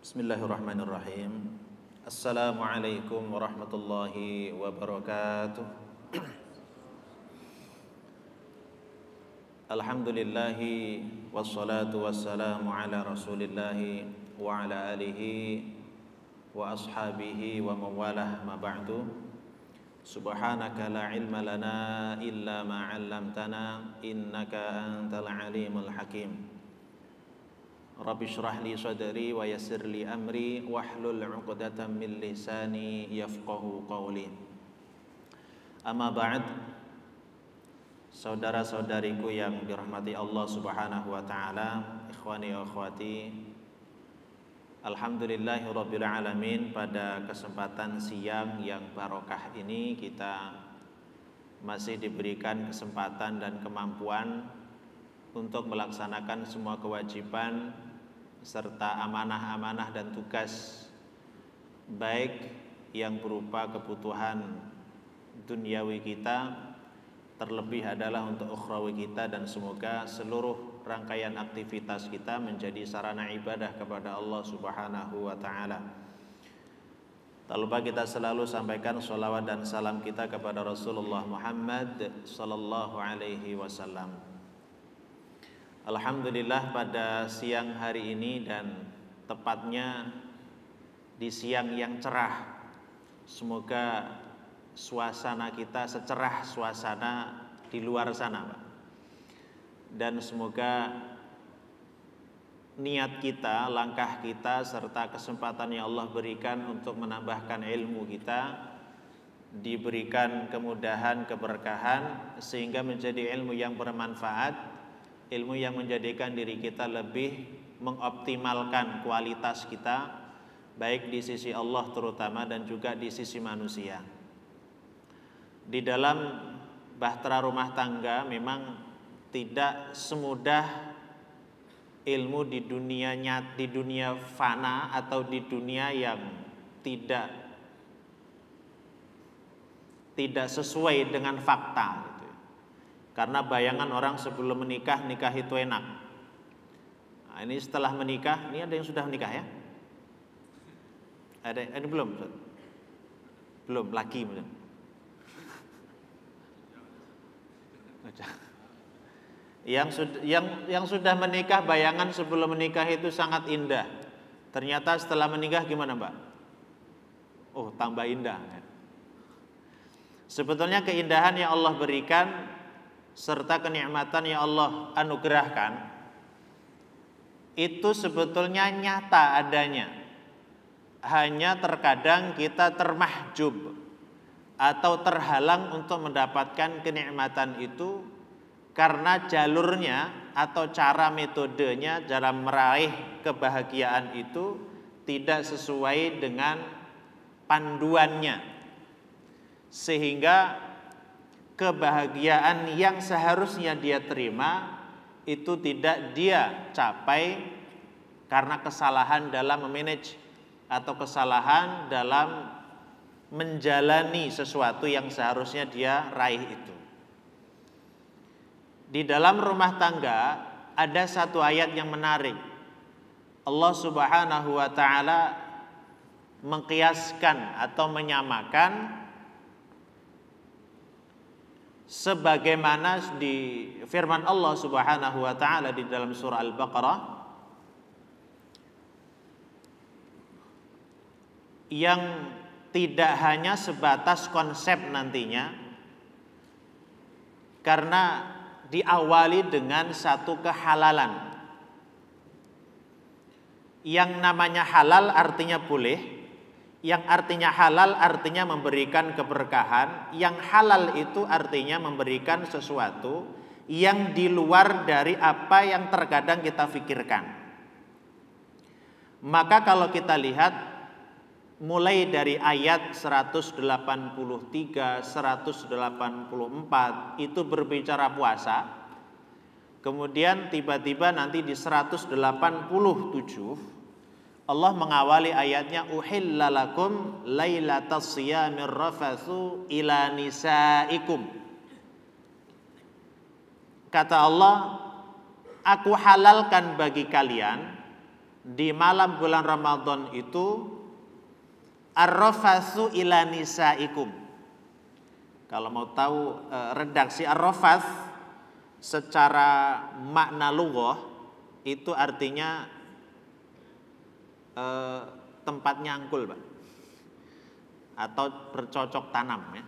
Bismillahirrahmanirrahim. Assalamualaikum warahmatullahi wabarakatuh. Alhamdulillahi wassalatu wassalamu ala rasulillahi wa ala alihi wa ashabihi wa mawalah ma ba'du. Subhanaka la ilma lana illa ma 'allamtana innaka antal alimul hakim. Rabbi shrah li sadri wa yassir li amri wahlul 'uqdatam min lisani yafqahu qawli. Amma ba'd. Saudara-saudariku yang dirahmati Allah Subhanahu wa taala, ikhwani wa akhwati. Alhamdulillahirabbil alamin, pada kesempatan siang yang barokah ini kita masih diberikan kesempatan dan kemampuan untuk melaksanakan semua kewajiban serta amanah-amanah dan tugas, baik yang berupa kebutuhan duniawi kita, terlebih adalah untuk ukhrawi kita, dan semoga seluruh rangkaian aktivitas kita menjadi sarana ibadah kepada Allah Subhanahu wa ta'ala. Tak lupa kita selalu sampaikan sholawat dan salam kita kepada Rasulullah Muhammad sallallahu alaihi wasallam. Alhamdulillah, pada siang hari ini dan tepatnya di siang yang cerah, semoga suasana kita secerah suasana di luar sana, Pak. Dan semoga niat kita, langkah kita, serta kesempatan yang Allah berikan untuk menambahkan ilmu kita diberikan kemudahan, keberkahan, sehingga menjadi ilmu yang bermanfaat, ilmu yang menjadikan diri kita lebih mengoptimalkan kualitas kita, baik di sisi Allah terutama dan juga di sisi manusia. Di dalam bahtera rumah tangga memang tidak semudah ilmu di dunia fana atau di dunia yang tidak sesuai dengan fakta. Karena bayangan orang sebelum menikah, nikah itu enak. Nah, ini setelah menikah, ini ada yang sudah menikah ya? Ada ini belum? Belum, lagi mungkin. Yang sudah menikah, bayangan sebelum menikah itu sangat indah. Ternyata setelah menikah gimana, Mbak? Oh, tambah indah. Sebetulnya keindahan yang Allah berikan serta kenikmatan yang Allah anugerahkan itu sebetulnya nyata adanya. Hanya terkadang kita termahjub atau terhalang untuk mendapatkan kenikmatan itu karena jalurnya atau cara metodenya dalam meraih kebahagiaan itu tidak sesuai dengan panduannya, sehingga kebahagiaan yang seharusnya dia terima itu tidak dia capai karena kesalahan dalam memanage atau kesalahan dalam menjalani sesuatu yang seharusnya dia raih itu. Di dalam rumah tangga ada satu ayat yang menarik. Allah Subhanahu wa ta'ala mengkiaskan atau menyamakan sebagaimana di firman Allah Subhanahu wa ta'ala di dalam surah Al-Baqarah yang tidak hanya sebatas konsep nantinya, karena diawali dengan satu kehalalan. Yang namanya halal artinya boleh, yang artinya halal artinya memberikan keberkahan. Yang halal itu artinya memberikan sesuatu yang di luar dari apa yang terkadang kita pikirkan. Maka kalau kita lihat mulai dari ayat 183, 184 itu berbicara puasa. Kemudian tiba-tiba nanti di 187 Allah mengawali ayatnya, uhilla lakum lailatas siyamir rafatsu ila nisaikum. Kata Allah, aku halalkan bagi kalian di malam bulan Ramadan itu ar-rafatsu ila nisaikum. Kalau mau tahu redaksi ar-rafath secara makna lughah itu artinya tempat nyangkul, Pak, atau bercocok tanam ya.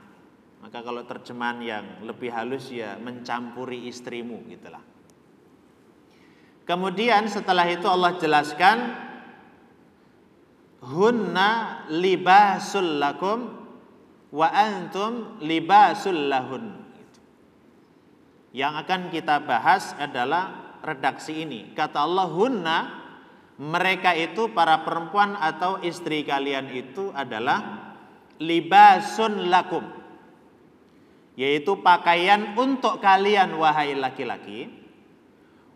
Maka kalau terjemahan yang lebih halus ya mencampuri istrimu gitulah. Kemudian setelah itu Allah jelaskan hunna libasul lakum wa antum libasul lahun. Yang akan kita bahas adalah redaksi ini. Kata Allah hunna, mereka itu para perempuan atau istri kalian itu adalah libasun lakum, yaitu pakaian untuk kalian wahai laki-laki.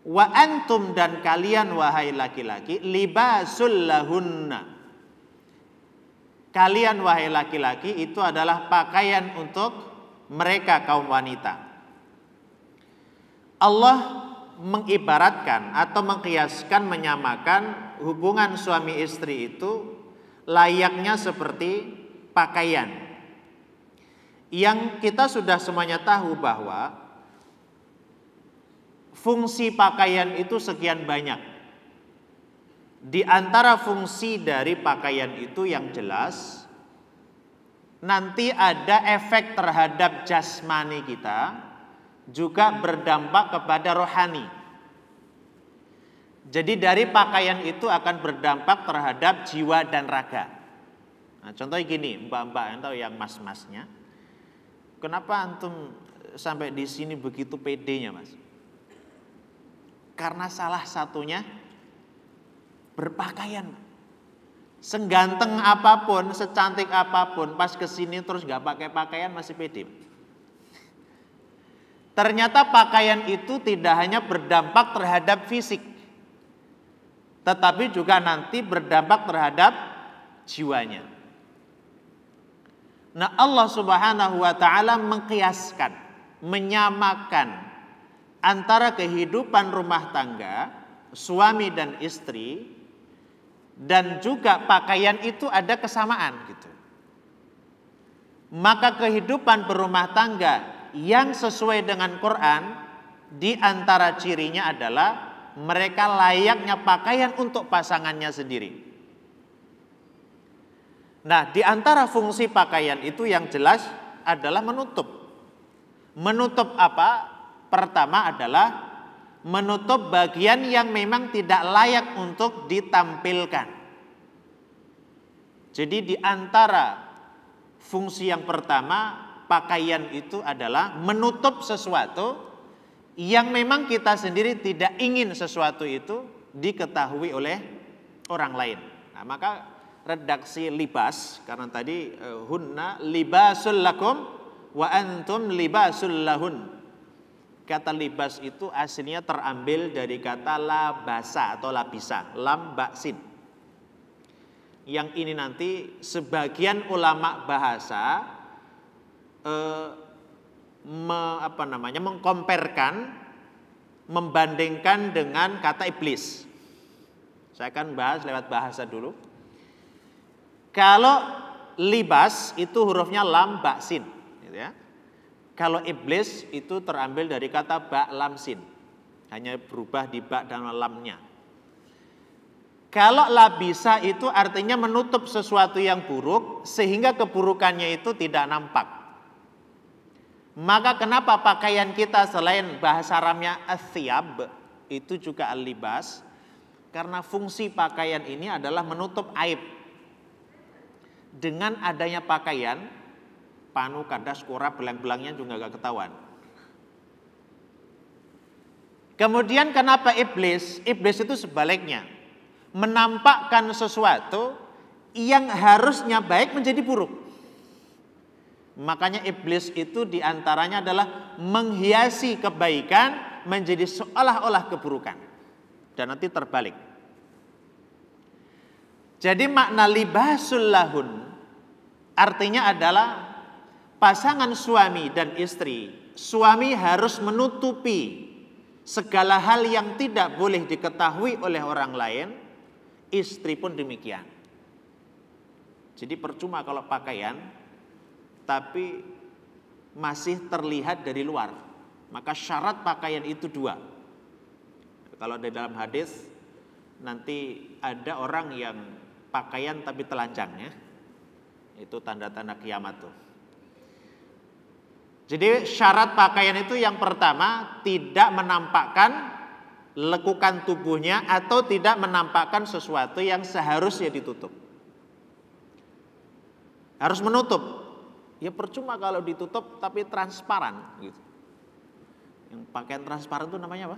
Wa antum, dan kalian wahai laki-laki, libasul lahunna, kalian wahai laki-laki itu adalah pakaian untuk mereka kaum wanita. Allah mengibaratkan atau mengkiaskan, menyamakan hubungan suami istri itu layaknya seperti pakaian. Yang kita sudah semuanya tahu bahwa fungsi pakaian itu sekian banyak. Di antara fungsi dari pakaian itu yang jelas nanti ada efek terhadap jasmani kita, juga berdampak kepada rohani. Jadi dari pakaian itu akan berdampak terhadap jiwa dan raga. Nah, contohnya gini, mbak-mbak atau yang mas-masnya, kenapa antum sampai di sini begitu pedenya, Mas? Karena salah satunya berpakaian. Seganteng apapun, secantik apapun, pas kesini terus nggak pakai pakaian masih pede. Ternyata pakaian itu tidak hanya berdampak terhadap fisik, tetapi juga nanti berdampak terhadap jiwanya. Nah, Allah Subhanahu wa taala mengkiaskan, menyamakan antara kehidupan rumah tangga suami dan istri, dan juga pakaian itu ada kesamaan gitu. Maka kehidupan berumah tangga yang sesuai dengan Quran, di antara cirinya adalah mereka layaknya pakaian untuk pasangannya sendiri. Nah, di antara fungsi pakaian itu yang jelas adalah menutup. Menutup apa? Pertama adalah menutup bagian yang memang tidak layak untuk ditampilkan. Jadi di antara fungsi yang pertama, pakaian itu adalah menutup sesuatu yang memang kita sendiri tidak ingin sesuatu itu diketahui oleh orang lain. Nah, maka redaksi libas, karena tadi hunna libasul lakum wa antum libasul lahun. Kata libas itu aslinya terambil dari kata labasa atau labisa, lam baksin. Yang ini nanti sebagian ulama bahasa mengkomparkan, membandingkan dengan kata iblis. Saya akan bahas lewat bahasa dulu. Kalau libas itu hurufnya lam baksin, gitu ya. Kalau iblis itu terambil dari kata ba lam sin, hanya berubah di ba dan lamnya. Kalau labisa itu artinya menutup sesuatu yang buruk sehingga keburukannya itu tidak nampak. Maka kenapa pakaian kita selain bahasa Arabnya athiyab itu juga al-libas? Karena fungsi pakaian ini adalah menutup aib. Dengan adanya pakaian, panu, kadas, kora, belang-belangnya juga gak ketahuan. Kemudian kenapa iblis? Iblis itu sebaliknya, menampakkan sesuatu yang harusnya baik menjadi buruk. Makanya iblis itu diantaranya adalah menghiasi kebaikan menjadi seolah-olah keburukan. Dan nanti terbalik. Jadi makna libasul lahun artinya adalah pasangan suami dan istri. Suami harus menutupi segala hal yang tidak boleh diketahui oleh orang lain. istri pun demikian. Jadi percuma kalau pakaian tapi masih terlihat dari luar. Maka syarat pakaian itu 2. Kalau di dalam hadis nanti ada orang yang pakaian tapi telanjang ya. Itu tanda-tanda kiamat tuh. Jadi syarat pakaian itu yang pertama tidak menampakkan lekukan tubuhnya atau tidak menampakkan sesuatu yang seharusnya ditutup. Harus menutup. Ya percuma kalau ditutup tapi transparan gitu. Yang pakaian transparan itu namanya apa?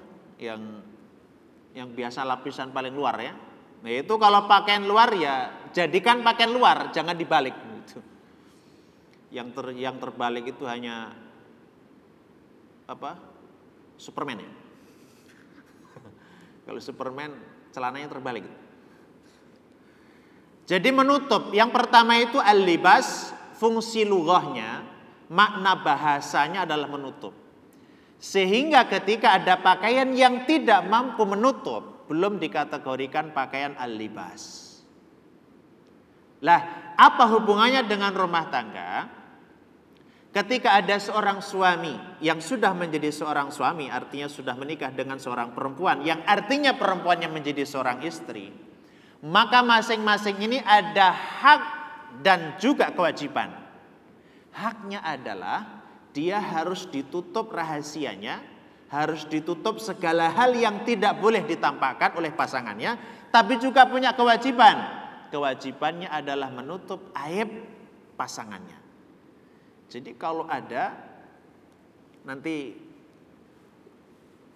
Yang biasa lapisan paling luar ya. Nah itu kalau pakaian luar ya jadikan pakaian luar, jangan dibalik gitu. Yang terbalik itu hanya apa? Superman ya. Kalau Superman celananya terbalik. Jadi menutup, yang pertama itu al-libas, fungsi lughahnya, makna bahasanya adalah menutup. Sehingga ketika ada pakaian yang tidak mampu menutup, belum dikategorikan pakaian al-libas. Lah, apa hubungannya dengan rumah tangga? Ketika ada seorang suami yang sudah menjadi seorang suami, artinya sudah menikah dengan seorang perempuan, yang artinya perempuannya menjadi seorang istri, maka masing-masing ini ada hak dan juga kewajiban. Haknya adalah dia harus ditutup rahasianya, harus ditutup segala hal yang tidak boleh ditampakkan oleh pasangannya, tapi juga punya kewajiban. Kewajibannya adalah menutup aib pasangannya. Jadi kalau ada nanti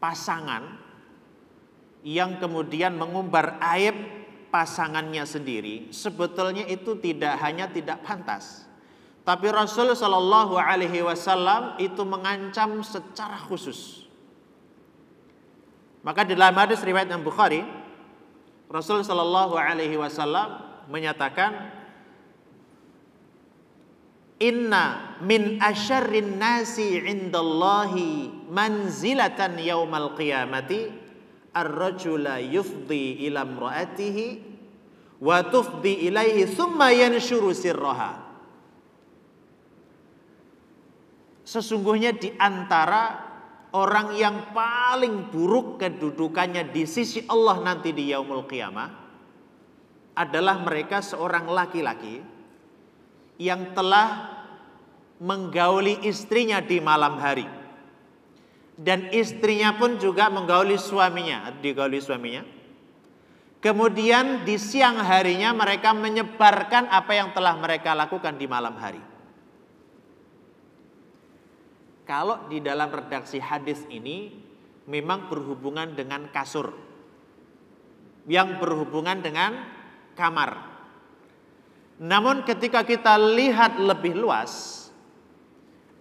pasangan yang kemudian mengumbar aib pasangannya sendiri, sebetulnya itu tidak hanya tidak pantas, tapi Rasul Shallallahu Alaihi Wasallam itu mengancam secara khusus. Maka di dalam hadis riwayat Imam Bukhari, Rasul Shallallahu Alaihi Wasallam menyatakan, Inna min asyarrin nasi indallahi manzilatan yaumal qiyamati ar-rajula yufdi ila imra'atihi wa tufdi ilaihi thumma yanshuru sirraha. Sesungguhnya di antara orang yang paling buruk kedudukannya di sisi Allah nanti di yaumul qiyamah adalah mereka seorang laki-laki yang telah menggauli istrinya di malam hari, dan istrinya pun juga menggauli suaminya, Kemudian di siang harinya mereka menyebarkan apa yang telah mereka lakukan di malam hari. Kalau di dalam redaksi hadis ini memang berhubungan dengan kasur, yang berhubungan dengan kamar. Namun ketika kita lihat lebih luas,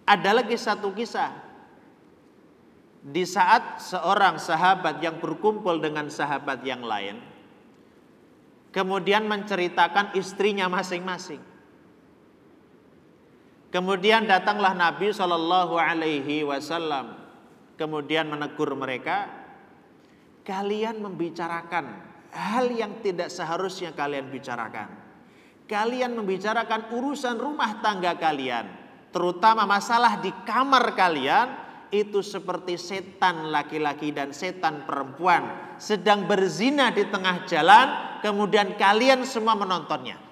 ada lagi satu kisah. Di saat seorang sahabat yang berkumpul dengan sahabat yang lain, kemudian menceritakan istrinya masing-masing. Kemudian datanglah Nabi Shallallahu Alaihi Wasallam, kemudian menegur mereka, kalian membicarakan hal yang tidak seharusnya kalian bicarakan. Kalian membicarakan urusan rumah tangga kalian, terutama masalah di kamar kalian, itu seperti setan laki-laki dan setan perempuan sedang berzina di tengah jalan, kemudian kalian semua menontonnya.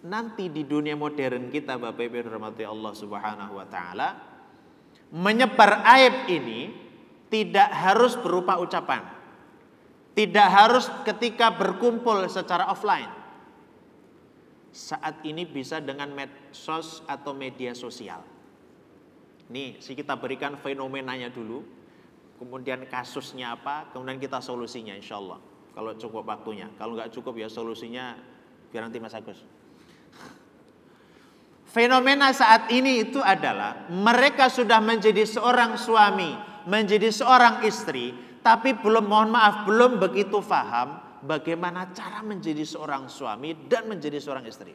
Nanti di dunia modern kita, Bapak Ibu dirahmati Allah Subhanahu wa taala, menyebar aib ini tidak harus berupa ucapan. Tidak harus ketika berkumpul secara offline. Saat ini bisa dengan medsos atau media sosial. Nih, kita berikan fenomenanya dulu, kemudian kasusnya apa, kemudian kita solusinya insya Allah. Kalau cukup waktunya, kalau nggak cukup ya solusinya biar nanti Mas Agus. Fenomena saat ini itu adalah mereka sudah menjadi seorang suami, menjadi seorang istri, tapi belum begitu paham bagaimana cara menjadi seorang suami dan menjadi seorang istri.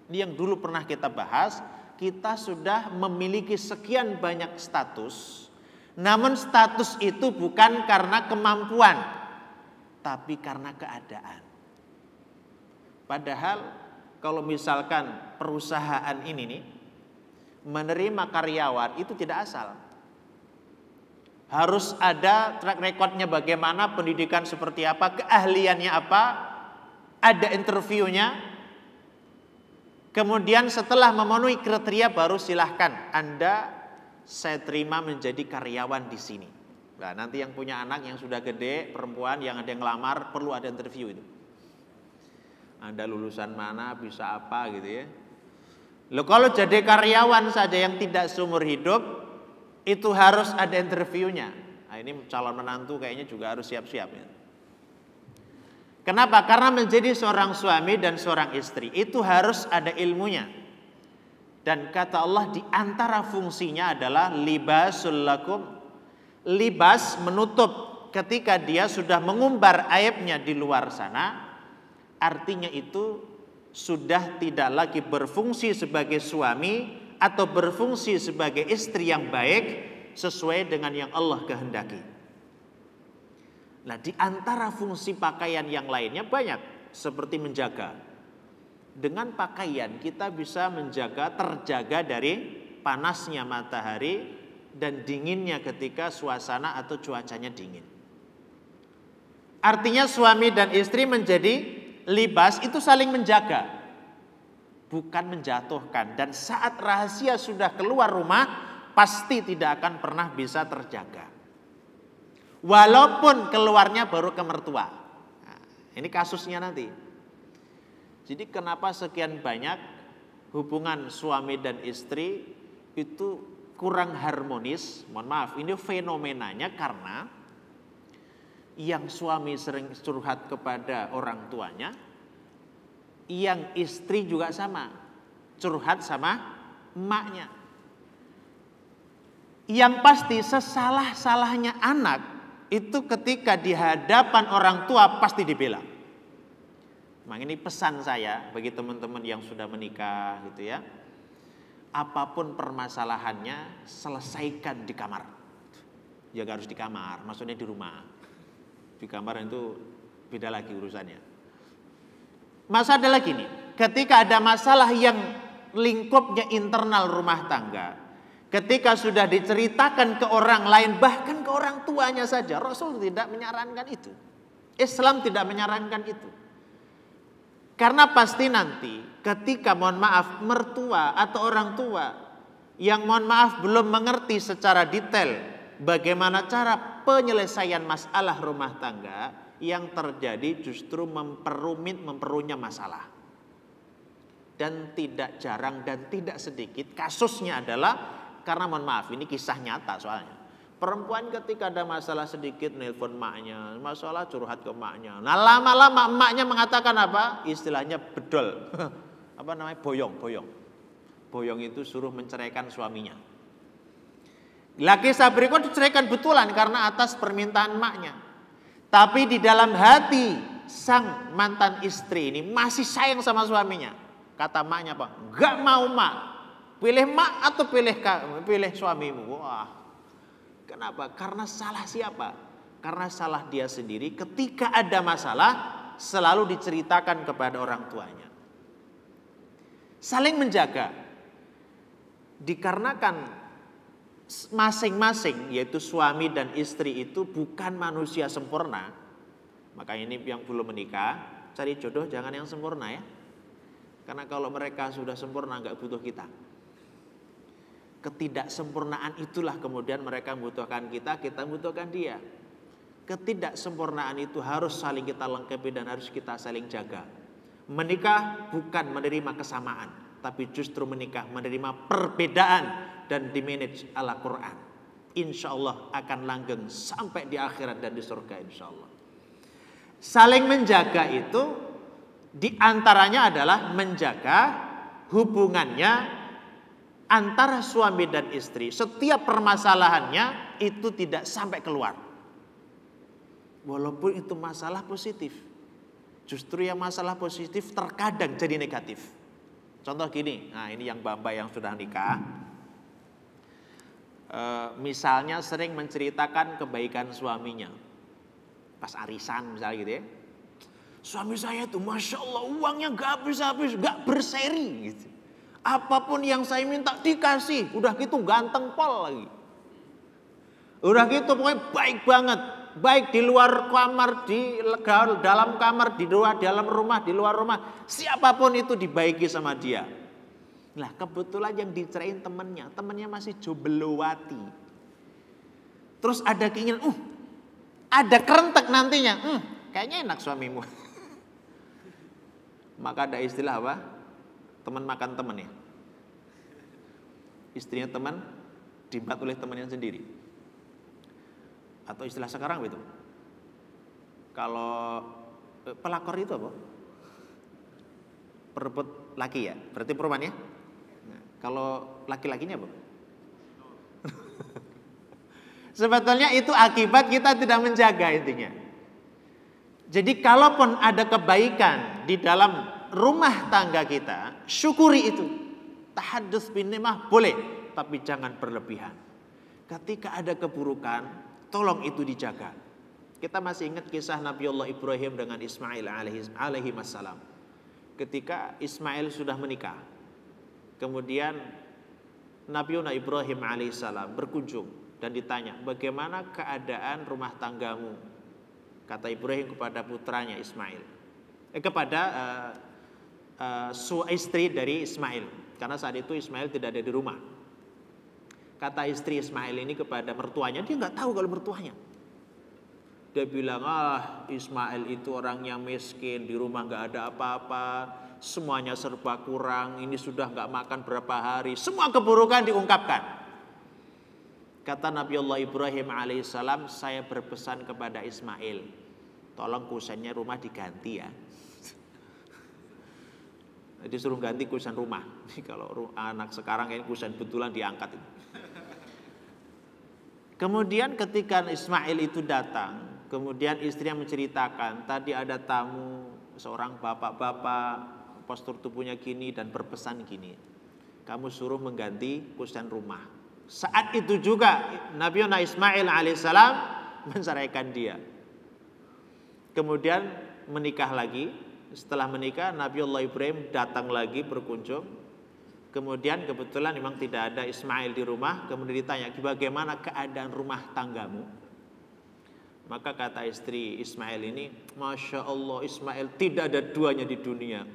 Ini yang dulu pernah kita bahas, kita sudah memiliki sekian banyak status, namun status itu bukan karena kemampuan, tapi karena keadaan. Padahal kalau misalkan perusahaan ini nih menerima karyawan itu tidak asal. Harus ada track recordnya bagaimana, pendidikan seperti apa, keahliannya apa, ada interviewnya. Kemudian setelah memenuhi kriteria baru silahkan Anda saya terima menjadi karyawan di sini. Nah, nanti yang punya anak yang sudah gede, perempuan yang ada yang ngelamar perlu ada interview itu. Anda lulusan mana, bisa apa gitu ya. Loh, kalau jadi karyawan saja yang tidak seumur hidup itu harus ada interviewnya. Nah, ini calon menantu kayaknya juga harus siap-siap ya. Kenapa? Karena menjadi seorang suami dan seorang istri itu harus ada ilmunya. Dan kata Allah di antara fungsinya adalah libasul lakum. Libas menutup ketika dia sudah mengumbar aibnya di luar sana. Artinya itu sudah tidak lagi berfungsi sebagai suami atau berfungsi sebagai istri yang baik sesuai dengan yang Allah kehendaki. Nah, di antara fungsi pakaian yang lainnya banyak, seperti menjaga. Dengan pakaian kita bisa terjaga dari panasnya matahari dan dinginnya ketika suasana atau cuacanya dingin. Artinya suami dan istri menjadi libas itu saling menjaga, bukan menjatuhkan. Dan saat rahasia sudah keluar rumah, pasti tidak akan pernah bisa terjaga. Walaupun keluarnya baru ke mertua. Nah, ini kasusnya nanti. Jadi kenapa sekian banyak hubungan suami dan istri itu kurang harmonis? Mohon maaf, ini fenomenanya karena yang suami sering curhat kepada orang tuanya, yang istri juga sama, curhat sama emaknya. Yang pasti sesalah-salahnya anak itu ketika di hadapan orang tua pasti dibela. Memang ini pesan saya bagi teman-teman yang sudah menikah gitu ya. Apapun permasalahannya selesaikan di kamar. Ya gak harus di kamar, maksudnya di rumah. Di kamar itu beda lagi urusannya. Masa ada lagi nih, ketika ada masalah yang lingkupnya internal rumah tangga, ketika sudah diceritakan ke orang lain, bahkan ke orang tuanya saja, Rasul tidak menyarankan itu. Islam tidak menyarankan itu. Karena pasti nanti ketika mohon maaf mertua atau orang tua yang mohon maaf belum mengerti secara detail bagaimana cara penyelesaian masalah rumah tangga, yang terjadi justru memperunyam masalah. Dan tidak jarang dan tidak sedikit kasusnya adalah karena mohon maaf ini kisah nyata soalnya. Perempuan ketika ada masalah sedikit nelpon emaknya, masalah curhat ke emaknya. Nah lama-lama emaknya mengatakan apa? Istilahnya bedol. Apa namanya? Boyong. Boyong itu suruh menceraikan suaminya. Kisah berikut diceraikan betulan karena atas permintaan emaknya. Tapi di dalam hati sang mantan istri ini masih sayang sama suaminya. Kata emaknya apa? Enggak mau mak. Pilih mak atau pilih suamimu. Wah. Kenapa? Karena salah siapa? Karena salah dia sendiri. Ketika ada masalah selalu diceritakan kepada orang tuanya. Saling menjaga. Dikarenakan masing-masing yaitu suami dan istri itu bukan manusia sempurna. Maka ini yang belum menikah, cari jodoh jangan yang sempurna ya. Karena kalau mereka sudah sempurna nggak butuh kita. Ketidaksempurnaan itulah kemudian mereka membutuhkan kita membutuhkan dia. Ketidaksempurnaan itu harus saling kita lengkapi dan harus kita saling jaga. Menikah bukan menerima kesamaan, tapi justru menikah menerima perbedaan dan dimanage ala Quran. Insya Allah akan langgeng sampai di akhirat dan di surga insya Allah. Saling menjaga itu diantaranya adalah menjaga hubungannya antara suami dan istri. Setiap permasalahannya itu tidak sampai keluar. Walaupun itu masalah positif. Justru yang masalah positif terkadang jadi negatif. Contoh gini, nah ini yang mbak-mbak yang sudah nikah. Misalnya sering menceritakan kebaikan suaminya. pas arisan misalnya gitu ya. Suami saya tuh Masya Allah uangnya gak habis-habis, gak berseri gitu. Apapun yang saya minta dikasih, udah gitu ganteng pol lagi. Udah gitu pokoknya baik banget. Baik di luar kamar, di dalam kamar, di luar dalam rumah, di luar rumah. Siapapun itu dibaiki sama dia. Nah kebetulan yang dicerain temennya masih jombelowati. Terus ada keinginan, ada kerentek nantinya. Kayaknya enak suamimu. Maka ada istilah apa? Teman makan teman ya. Istrinya teman diempat oleh temannya sendiri. Atau istilah sekarang itu. Kalau pelakor itu apa? Perebut laki ya. Berarti perempuan ya. Nah, kalau laki-lakinya apa? Sebetulnya itu akibat kita tidak menjaga intinya. Jadi kalaupun ada kebaikan di dalam rumah tangga kita, syukuri itu. Tahadduts bin ni'mah boleh, tapi jangan berlebihan. Ketika ada keburukan, tolong itu dijaga. Kita masih ingat kisah Nabiullah Ibrahim dengan Ismail alaihi wassalam. Ketika Ismail sudah menikah, kemudian Nabiullah Ibrahim alaihissalam berkunjung dan ditanya, bagaimana keadaan rumah tanggamu? Kata Ibrahim kepada putranya Ismail, kepada istri dari Ismail, karena saat itu Ismail tidak ada di rumah. Kata istri Ismail ini kepada mertuanya, dia nggak tahu kalau mertuanya. Dia bilang, Ismail itu orangnya miskin, di rumah nggak ada apa-apa, semuanya serba kurang, ini sudah nggak makan berapa hari, semua keburukan diungkapkan. Kata Nabiullah Ibrahim alaihissalam, saya berpesan kepada Ismail, tolong kusennya rumah diganti ya. Disuruh ganti kusen rumah. Kalau anak sekarang ini kusen betulan diangkat. Kemudian ketika Ismail itu datang, kemudian istrinya menceritakan, tadi ada tamu seorang bapak-bapak, postur tubuhnya gini dan berpesan gini, kamu suruh mengganti kusen rumah. Saat itu juga Nabi Ismail alaihissalam menceraikan dia. Kemudian menikah lagi. Setelah menikah Nabiullah Ibrahim datang lagi berkunjung. Kemudian kebetulan memang tidak ada Ismail di rumah. Kemudian ditanya, bagaimana keadaan rumah tanggamu? Maka kata istri Ismail ini, Masya Allah Ismail tidak ada duanya di dunia.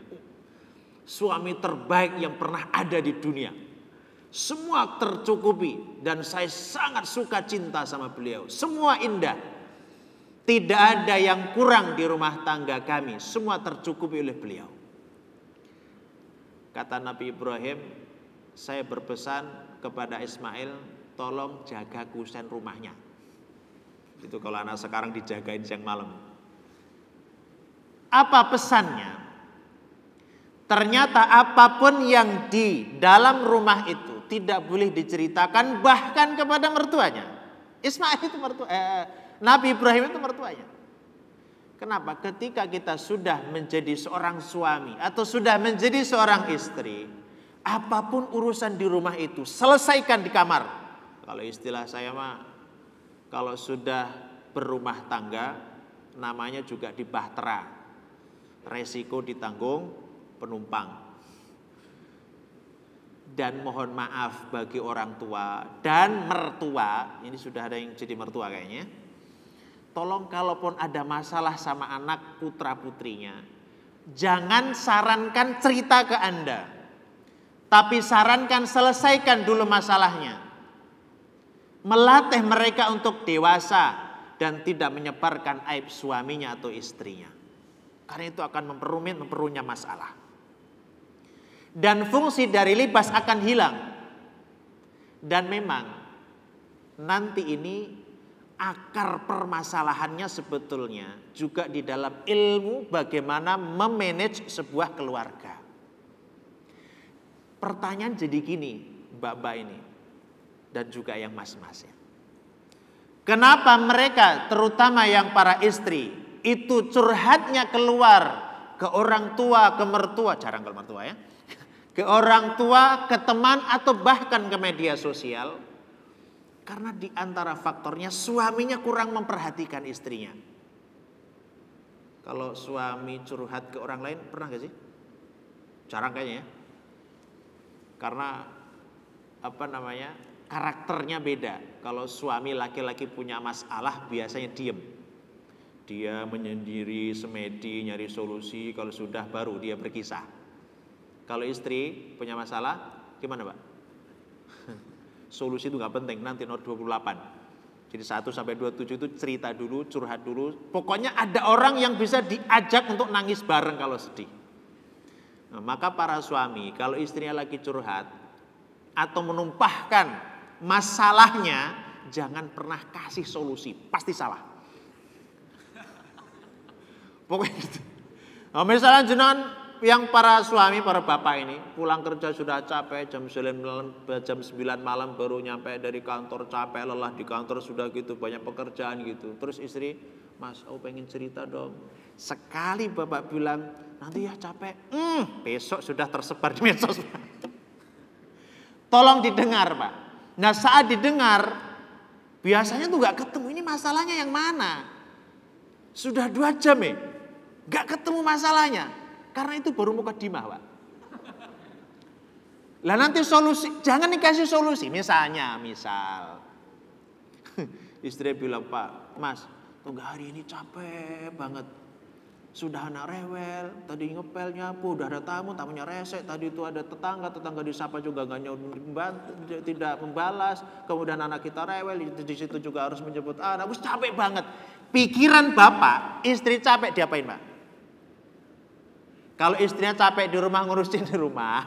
Suami terbaik yang pernah ada di dunia. Semua tercukupi dan saya sangat suka cinta sama beliau. Semua indah. Tidak ada yang kurang di rumah tangga kami. Semua tercukupi oleh beliau. Kata Nabi Ibrahim, saya berpesan kepada Ismail, tolong jaga kusen rumahnya. Itu kalau anak sekarang dijagain siang malam. Apa pesannya? Ternyata apapun yang di dalam rumah itu tidak boleh diceritakan bahkan kepada mertuanya. Ismail itu Nabi Ibrahim itu mertuanya. Kenapa? Ketika kita sudah menjadi seorang suami atau sudah menjadi seorang istri, apapun urusan di rumah itu selesaikan di kamar. Kalau istilah saya mah, kalau sudah berumah tangga, namanya juga dibahtera. Resiko ditanggung penumpang. Dan mohon maaf bagi orang tua dan mertua, ini sudah ada yang jadi mertua kayaknya. Tolong kalaupun ada masalah sama anak putra putrinya, jangan sarankan cerita ke Anda, tapi sarankan selesaikan dulu masalahnya. Melatih mereka untuk dewasa dan tidak menyebarkan aib suaminya atau istrinya, karena itu akan memperunyam masalah. Dan fungsi dari libas akan hilang. Dan memang nanti ini akar permasalahannya sebetulnya juga di dalam ilmu bagaimana memanage sebuah keluarga. Pertanyaan jadi gini, mbak-mbak ini dan juga yang mas-mas ya. Kenapa mereka terutama yang para istri itu curhatnya keluar ke orang tua, ke mertua, jarang ke mertua ya. Ke orang tua, ke teman atau bahkan ke media sosial. Karena di antara faktornya suaminya kurang memperhatikan istrinya. kalau suami curhat ke orang lain, pernah gak sih? Jarang kayaknya ya. Karena karakternya beda. Kalau suami laki-laki punya masalah biasanya diem. Dia menyendiri, semedi, nyari solusi. Kalau sudah baru dia berkisah. Kalau istri punya masalah, gimana Pak? Solusi itu gak penting, nanti nomor 28. Jadi 1 sampai 27 itu cerita dulu, curhat dulu. Pokoknya ada orang yang bisa diajak untuk nangis bareng kalau sedih. Nah, maka para suami kalau istrinya lagi curhat atau menumpahkan masalahnya, jangan pernah kasih solusi, pasti salah. Pokoknya gitu. Nah, misalnya jenengan yang para suami, para bapak ini pulang kerja sudah capek, jam 9 malam baru nyampe dari kantor, capek lelah di kantor, sudah gitu banyak pekerjaan gitu. Terus istri, Mas, aku pengen cerita dong. Sekali bapak bilang, nanti ya capek, besok sudah tersebar di medsos. Tolong didengar Pak. Nah saat didengar, biasanya tuh gak ketemu, ini masalahnya yang mana. Sudah 2 jam gak ketemu masalahnya. Karena itu baru mukadimah Pak. Lah nanti solusi, jangan dikasih solusi. Misal istri bilang, Pak, Mas, tunggu hari ini capek banget. Sudah anak rewel, tadi ngepel nyapu, udah ada tamunya resek, tadi itu ada tetangga disapa juga tidak membalas, kemudian anak kita rewel, di situ juga harus menjemput anak, capek banget. Pikiran bapak, istri capek diapain Pak? Kalau istrinya capek di rumah ngurusin di rumah,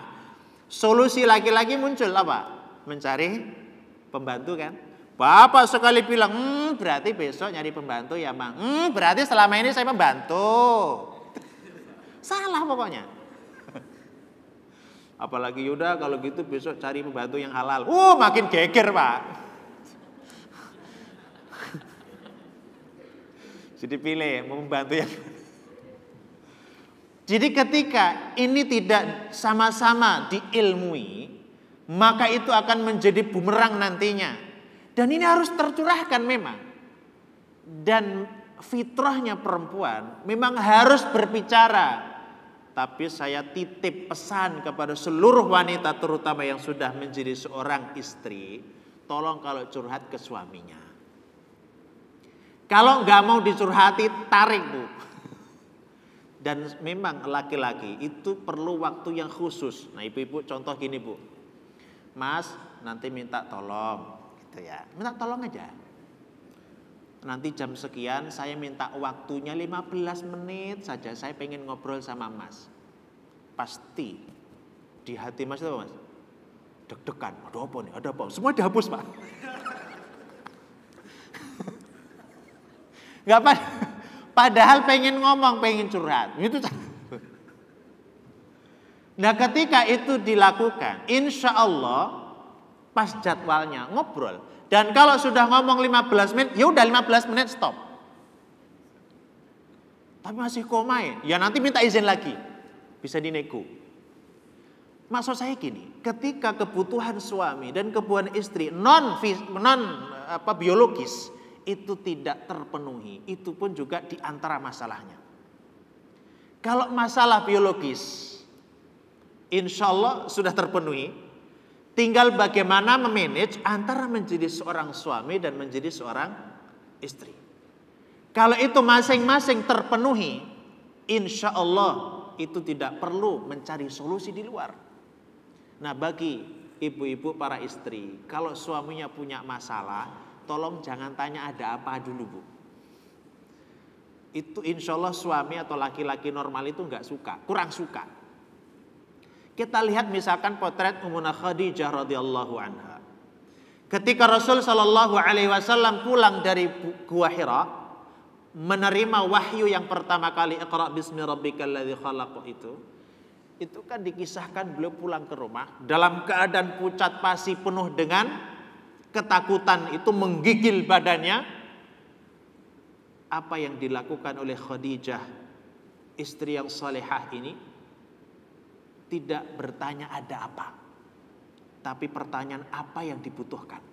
solusi laki-laki muncul apa? Mencari pembantu kan? Bapak sekali bilang, berarti besok nyari pembantu ya Mang. Berarti selama ini saya pembantu. Salah pokoknya. Apalagi Yuda kalau gitu besok cari pembantu yang halal. Makin geger Pak. Jadi pilih mau pembantu yang. Jadi ketika ini tidak sama-sama diilmui, maka itu akan menjadi bumerang nantinya. Dan ini harus tercurahkan memang. Dan fitrahnya perempuan memang harus berbicara. Tapi saya titip pesan kepada seluruh wanita terutama yang sudah menjadi seorang istri, tolong kalau curhat ke suaminya. Kalau nggak mau dicurhati, tarik Bu. Dan memang laki-laki itu perlu waktu yang khusus. Nah ibu-ibu contoh gini Bu. Mas nanti minta tolong. Ya, minta tolong aja. Nanti jam sekian saya minta waktunya 15 menit saja. Saya pengen ngobrol sama Mas. Pasti di hati Mas itu apa Mas? Deg-degan. Ada apa nih? Ada apa? Semua dihapus Pak. Gak apa. Padahal pengen ngomong, pengen curhat. Itu. Nah ketika itu dilakukan, insya Allah pas jadwalnya ngobrol. Dan kalau sudah ngomong 15 menit, ya udah 15 menit stop. Tapi masih koma ya nanti minta izin lagi. Bisa dinego. Maksud saya gini, ketika kebutuhan suami dan kebutuhan istri non biologis itu tidak terpenuhi, itu pun juga diantara masalahnya. Kalau masalah biologis, insya Allah sudah terpenuhi. Tinggal bagaimana memanage antara menjadi seorang suami dan menjadi seorang istri. Kalau itu masing-masing terpenuhi, insya Allah itu tidak perlu mencari solusi di luar. Nah bagi ibu-ibu para istri, kalau suaminya punya masalah, tolong jangan tanya ada apa dulu Bu. Itu insya Allah suami atau laki-laki normal itu nggak suka, kurang suka. Kita lihat misalkan potret Ummunah Khadijah radhiyallahu anha. Ketika Rasul sallallahu alaihi wasallam pulang dari Gua Hira, menerima wahyu yang pertama kali Iqra bismi rabbikal ladzi khalaq itu kan dikisahkan beliau pulang ke rumah dalam keadaan pucat pasi penuh dengan ketakutan, itu menggigil badannya. Apa yang dilakukan oleh Khadijah, istri yang salehah ini? Tidak bertanya ada apa, tapi pertanyaan apa yang dibutuhkan.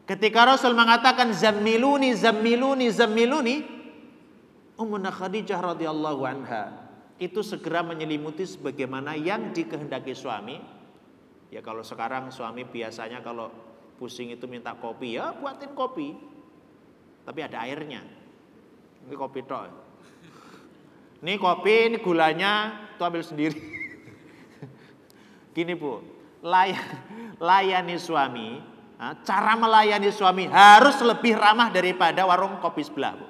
Ketika Rasul mengatakan zammiluni, zammiluni, zammiluni, Ummuna Khadijah radhiyallahu anha itu segera menyelimuti sebagaimana yang dikehendaki suami. Ya kalau sekarang suami biasanya kalau pusing itu minta kopi, ya buatin kopi. Tapi ada airnya. Ini kopi tok. Ini kopi, ini gulanya, itu ambil sendiri. Gini Bu, layani suami, cara melayani suami harus lebih ramah daripada warung kopi sebelah Bu.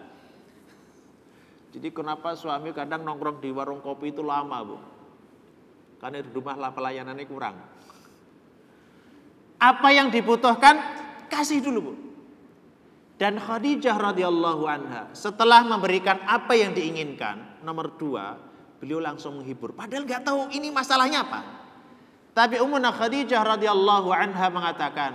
Jadi kenapa suami kadang nongkrong di warung kopi itu lama Bu? Karena di rumah pelayanannya kurang. Apa yang dibutuhkan, kasih dulu Bu. Dan Khadijah radhiyallahu anha setelah memberikan apa yang diinginkan, nomor 2, beliau langsung menghibur. Padahal nggak tahu ini masalahnya apa. Tapi Ummuna Khadijah radhiyallahu anha mengatakan,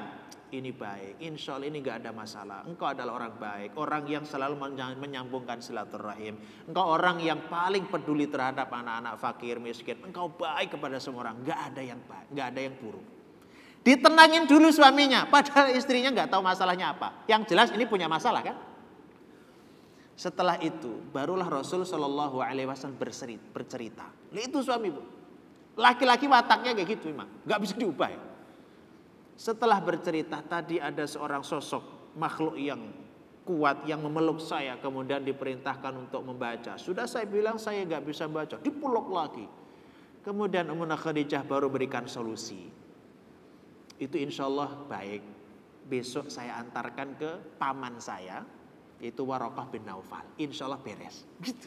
ini baik, insya Allah ini nggak ada masalah. Engkau adalah orang baik, orang yang selalu menyambungkan silaturahim. Engkau orang yang paling peduli terhadap anak-anak fakir miskin. Engkau baik kepada semua orang, nggak ada yang baik, nggak ada yang buruk. Ditenangin dulu suaminya, padahal istrinya nggak tahu masalahnya apa. Yang jelas ini punya masalah kan? Setelah itu barulah Rasul Shallallahu Alaihi Wasallam bercerita. Itu suami Bu, laki-laki wataknya kayak gitu memang, nggak bisa diubah ya. Setelah bercerita tadi ada seorang sosok makhluk yang kuat yang memeluk saya, kemudian diperintahkan untuk membaca. Sudah saya bilang saya nggak bisa baca, dipeluk lagi. Kemudian Ummuna Khadijah baru berikan solusi. Itu insya Allah baik. Besok saya antarkan ke paman saya, yaitu Waraqah bin Naufal. Insya Allah beres. Gitu.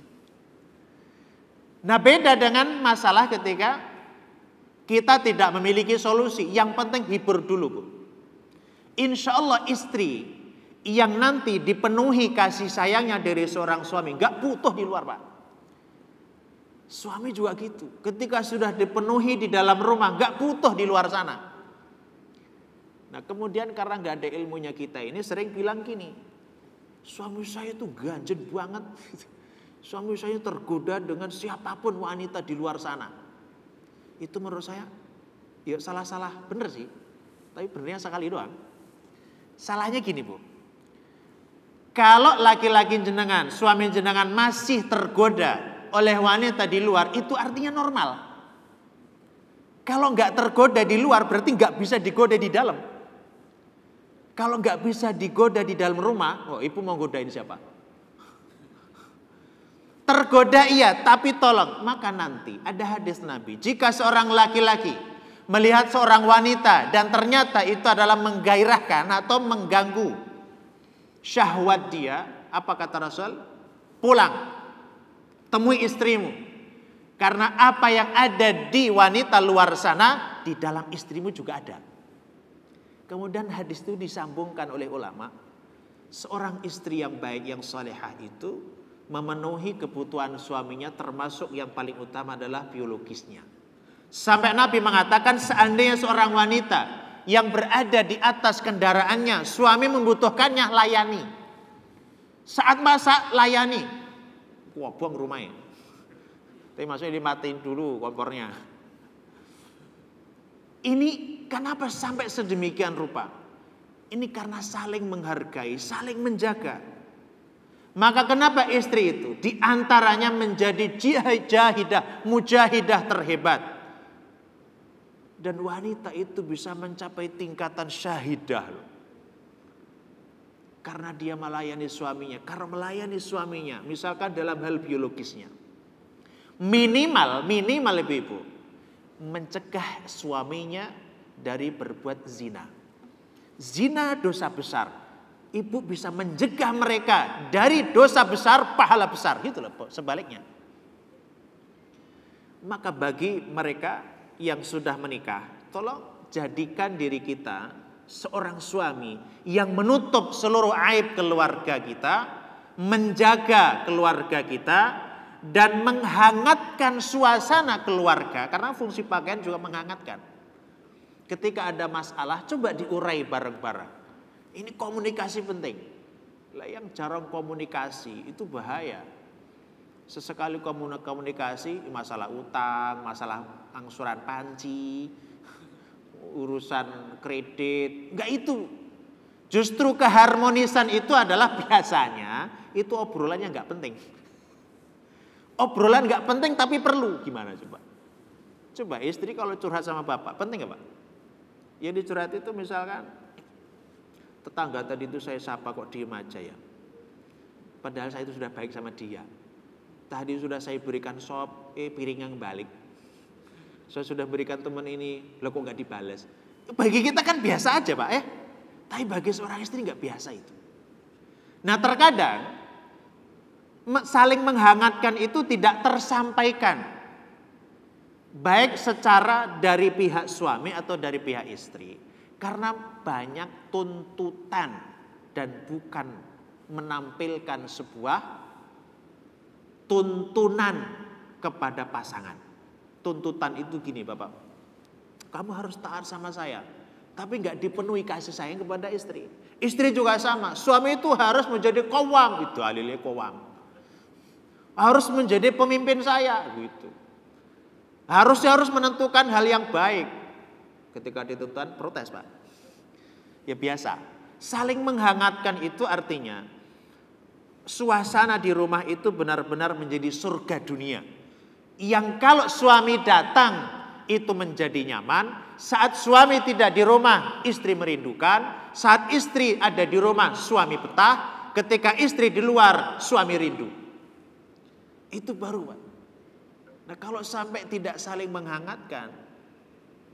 Nah beda dengan masalah ketika kita tidak memiliki solusi. Yang penting hibur dulu Bu. Insya Allah istri yang nanti dipenuhi kasih sayangnya dari seorang suami, gak butuh di luar Pak. Suami juga gitu. Ketika sudah dipenuhi di dalam rumah, gak butuh di luar sana. Nah kemudian karena gak ada ilmunya kita ini sering bilang gini, suami saya tuh ganjen banget. Suami saya tergoda dengan siapapun wanita di luar sana. Itu menurut saya ya salah-salah bener sih. Tapi benernya sekali doang. Salahnya gini Bu, kalau laki-laki jenengan, suami jenengan masih tergoda oleh wanita di luar, itu artinya normal. Kalau nggak tergoda di luar berarti nggak bisa digoda di dalam. Kalau nggak bisa digoda di dalam rumah, oh ibu mau godain siapa? Tergoda iya, tapi tolong. Maka nanti ada hadis Nabi, jika seorang laki-laki melihat seorang wanita dan ternyata itu adalah menggairahkan atau mengganggu syahwat dia, apa kata Rasul? Pulang, temui istrimu. Karena apa yang ada di wanita luar sana, di dalam istrimu juga ada. Kemudian hadis itu disambungkan oleh ulama. Seorang istri yang baik, yang salehah itu memenuhi kebutuhan suaminya, termasuk yang paling utama adalah biologisnya. Sampai Nabi mengatakan seandainya seorang wanita yang berada di atas kendaraannya, suami membutuhkannya, layani. Saat masak, layani. Wah, buang rumahnya. Tapi maksudnya dimatiin dulu kompornya. Ini kenapa sampai sedemikian rupa? Ini karena saling menghargai, saling menjaga. Maka kenapa istri itu diantaranya menjadi jahidah, mujahidah terhebat. Dan wanita itu bisa mencapai tingkatan syahidah loh. Karena dia melayani suaminya. Karena melayani suaminya, misalkan dalam hal biologisnya. Minimal ibu-ibu, mencegah suaminya dari berbuat zina. Zina dosa besar. Ibu bisa mencegah mereka dari dosa besar, pahala besar. Gitu loh sebaliknya. Maka bagi mereka yang sudah menikah, tolong jadikan diri kita seorang suami yang menutup seluruh aib keluarga kita, menjaga keluarga kita, dan menghangatkan suasana keluarga. Karena fungsi pakaian juga menghangatkan. Ketika ada masalah, coba diurai bareng-bareng. Ini komunikasi penting. Lah yang jarang komunikasi itu bahaya. Sesekali komunikasi masalah utang, masalah angsuran panci, urusan kredit, enggak itu. Justru keharmonisan itu adalah biasanya itu obrolannya enggak penting. obrolan nggak penting tapi perlu, gimana coba? Coba istri kalau curhat sama bapak, penting nggak Pak? Yang dicurhat itu misalkan, tetangga tadi itu saya sapa kok diem aja ya. Padahal saya itu sudah baik sama dia. Tadi sudah saya berikan sop, piring yang balik. Saya sudah berikan teman ini, lo kok nggak dibales? Bagi kita kan biasa aja Pak, tapi bagi seorang istri nggak biasa itu. Nah terkadang saling menghangatkan itu tidak tersampaikan, baik secara dari pihak suami atau dari pihak istri, karena banyak tuntutan dan bukan menampilkan sebuah tuntunan kepada pasangan. Tuntutan itu gini Bapak, kamu harus taat sama saya, tapi nggak dipenuhi kasih sayang kepada istri. Istri juga sama, suami itu harus menjadi qawwam, itu alilnya qawwam. Harus menjadi pemimpin saya, gitu. Harus menentukan hal yang baik. Ketika dituntut protes Pak. Ya biasa. Saling menghangatkan itu artinya suasana di rumah itu benar-benar menjadi surga dunia. Yang kalau suami datang itu menjadi nyaman. Saat suami tidak di rumah istri merindukan. Saat istri ada di rumah suami betah. Ketika istri di luar suami rindu. Itu baru Pak. Nah kalau sampai tidak saling menghangatkan,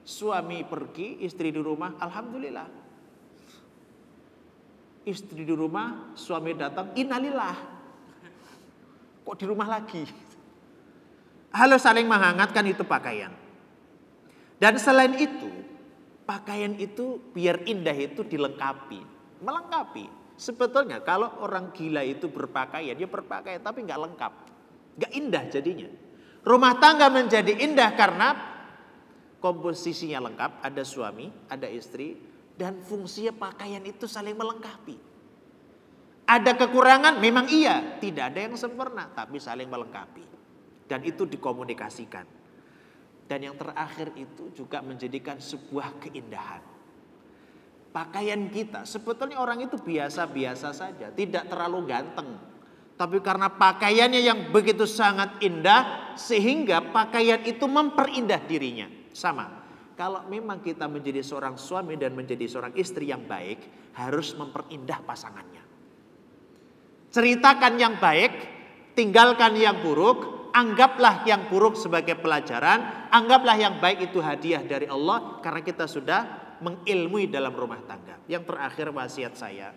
suami pergi, istri di rumah, alhamdulillah. Istri di rumah, suami datang, innalillah. Kok di rumah lagi? Harus saling menghangatkan itu pakaian. Dan selain itu, pakaian itu biar indah itu dilengkapi. Melengkapi. Sebetulnya kalau orang gila itu berpakaian, dia berpakaian tapi nggak lengkap. Nggak indah jadinya. Rumah tangga menjadi indah karena komposisinya lengkap, ada suami, ada istri, dan fungsinya pakaian itu saling melengkapi. Ada kekurangan, memang iya, tidak ada yang sempurna, tapi saling melengkapi. Dan itu dikomunikasikan. Dan yang terakhir itu juga menjadikan sebuah keindahan. Pakaian kita, sebetulnya orang itu biasa-biasa saja, tidak terlalu ganteng. Tapi karena pakaiannya yang begitu sangat indah, sehingga pakaian itu memperindah dirinya. Sama, kalau memang kita menjadi seorang suami dan menjadi seorang istri yang baik, harus memperindah pasangannya. Ceritakan yang baik, tinggalkan yang buruk, anggaplah yang buruk sebagai pelajaran, anggaplah yang baik itu hadiah dari Allah, karena kita sudah mengilmui dalam rumah tangga. Yang terakhir wasiat saya,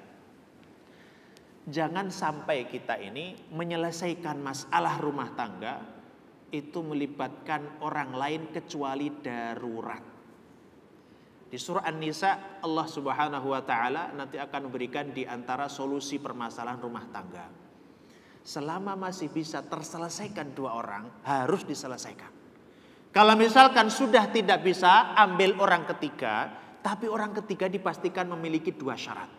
jangan sampai kita ini menyelesaikan masalah rumah tangga itu melibatkan orang lain kecuali darurat. Di surah An-Nisa Allah Subhanahu wa taala nanti akan memberikan di antara solusi permasalahan rumah tangga. Selama masih bisa terselesaikan dua orang, harus diselesaikan. Kalau misalkan sudah tidak bisa, ambil orang ketiga, tapi orang ketiga dipastikan memiliki dua syarat.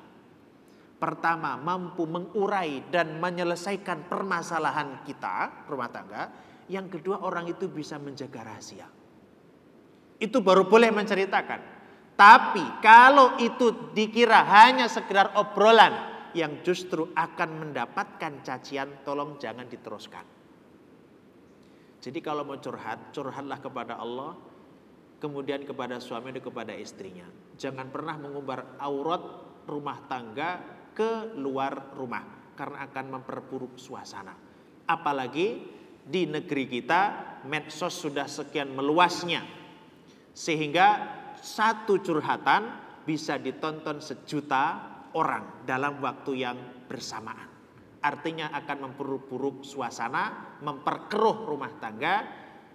Pertama, mampu mengurai dan menyelesaikan permasalahan kita, rumah tangga. Yang kedua, orang itu bisa menjaga rahasia. Itu baru boleh menceritakan. Tapi kalau itu dikira hanya sekedar obrolan yang justru akan mendapatkan cacian, tolong jangan diteruskan. Jadi kalau mau curhat, curhatlah kepada Allah, kemudian kepada suami dan kepada istrinya. Jangan pernah mengumbar aurat rumah tangga ke luar rumah karena akan memperburuk suasana. Apalagi di negeri kita medsos sudah sekian meluasnya sehingga satu curhatan bisa ditonton 1 juta orang dalam waktu yang bersamaan. Artinya akan memperburuk suasana, memperkeruh rumah tangga,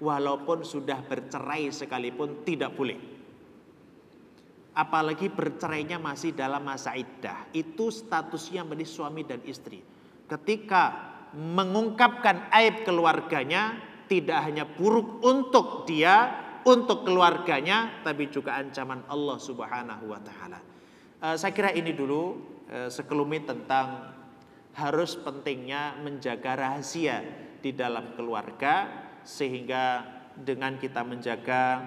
walaupun sudah bercerai sekalipun tidak boleh. Apalagi bercerainya masih dalam masa iddah, itu statusnya menjadi suami dan istri. Ketika mengungkapkan aib keluarganya, tidak hanya buruk untuk dia, untuk keluarganya, tapi juga ancaman Allah Subhanahu wa taala. Saya kira ini dulu sekelumit tentang harus pentingnya menjaga rahasia di dalam keluarga, sehingga dengan kita menjaga,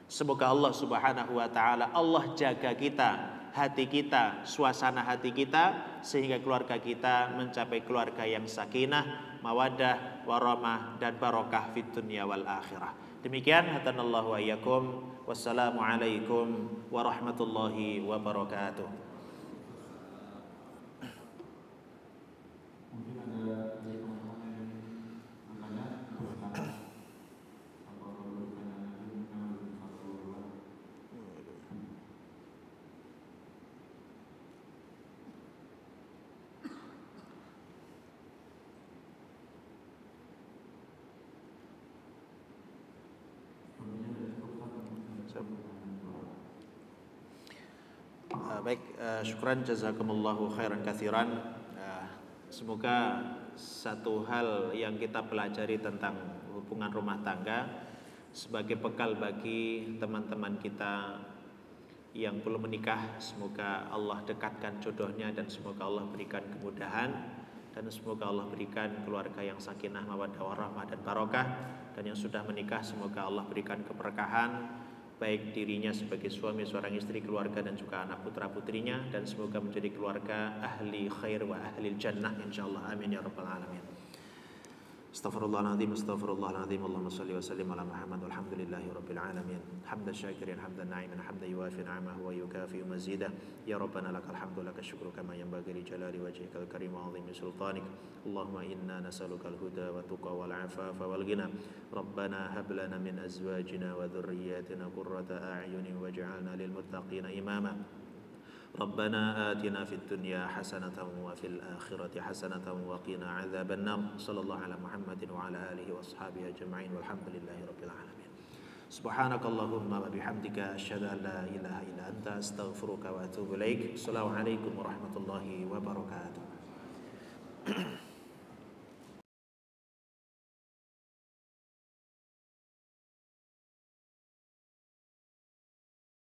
semoga Allah Subhanahu wa taala Allah jaga kita hati kita, suasana hati kita, sehingga keluarga kita mencapai keluarga yang sakinah, mawaddah, warahmah, dan barokah fid dunya wal akhirah. Demikian hatanallahu wa iyyakum. Wassalamualaikum warahmatullahi wabarakatuh. Baik, syukran jazakumullahu khairan katsiran. Semoga satu hal yang kita pelajari tentang hubungan rumah tangga sebagai bekal bagi teman-teman kita yang belum menikah, semoga Allah dekatkan jodohnya dan semoga Allah berikan kemudahan dan semoga Allah berikan keluarga yang sakinah, mawaddah, warahmah, dan barokah, dan yang sudah menikah semoga Allah berikan keberkahan baik dirinya sebagai suami, seorang istri, keluarga, dan juga anak putra putrinya, dan semoga menjadi keluarga ahli khair wa ahli jannah insyaallah, amin ya rabbal alamin. Astaghfirullahaladzim, astaghfirullahaladzim. Allahumma salli wa sallim ala Muhammad walhamdulillahi rabbil alamin. Hamdan syakirin, hamdan na'iman, hamdan yuwafi na'amahu wa yukafi mazidah. Ya Rabbana lakal hamdu, lakal syukru kama yanbaghi li jalali wajhikal karim wa 'azimi sultanik. Allahumma inna nas'alukal huda wa tuqa wal 'afafa wal ghina. Rabbana hab lana min azwajina wa dhurriyyatina qurrata a'yunin waj'alna lil muttaqina imama. ربنا آتنا في الدنيا حسنة وفي الآخرة حسنة وقنا عذاب النار. صلى الله على محمد وعلى آله وأصحابه أجمعين والحمد لله رب العالمين. سبحانك اللهم وبحمدك أشهد أن لا إله إلا أنت أستغفرك وأتوب إليك. السلام عليكم ورحمة الله وبركاته.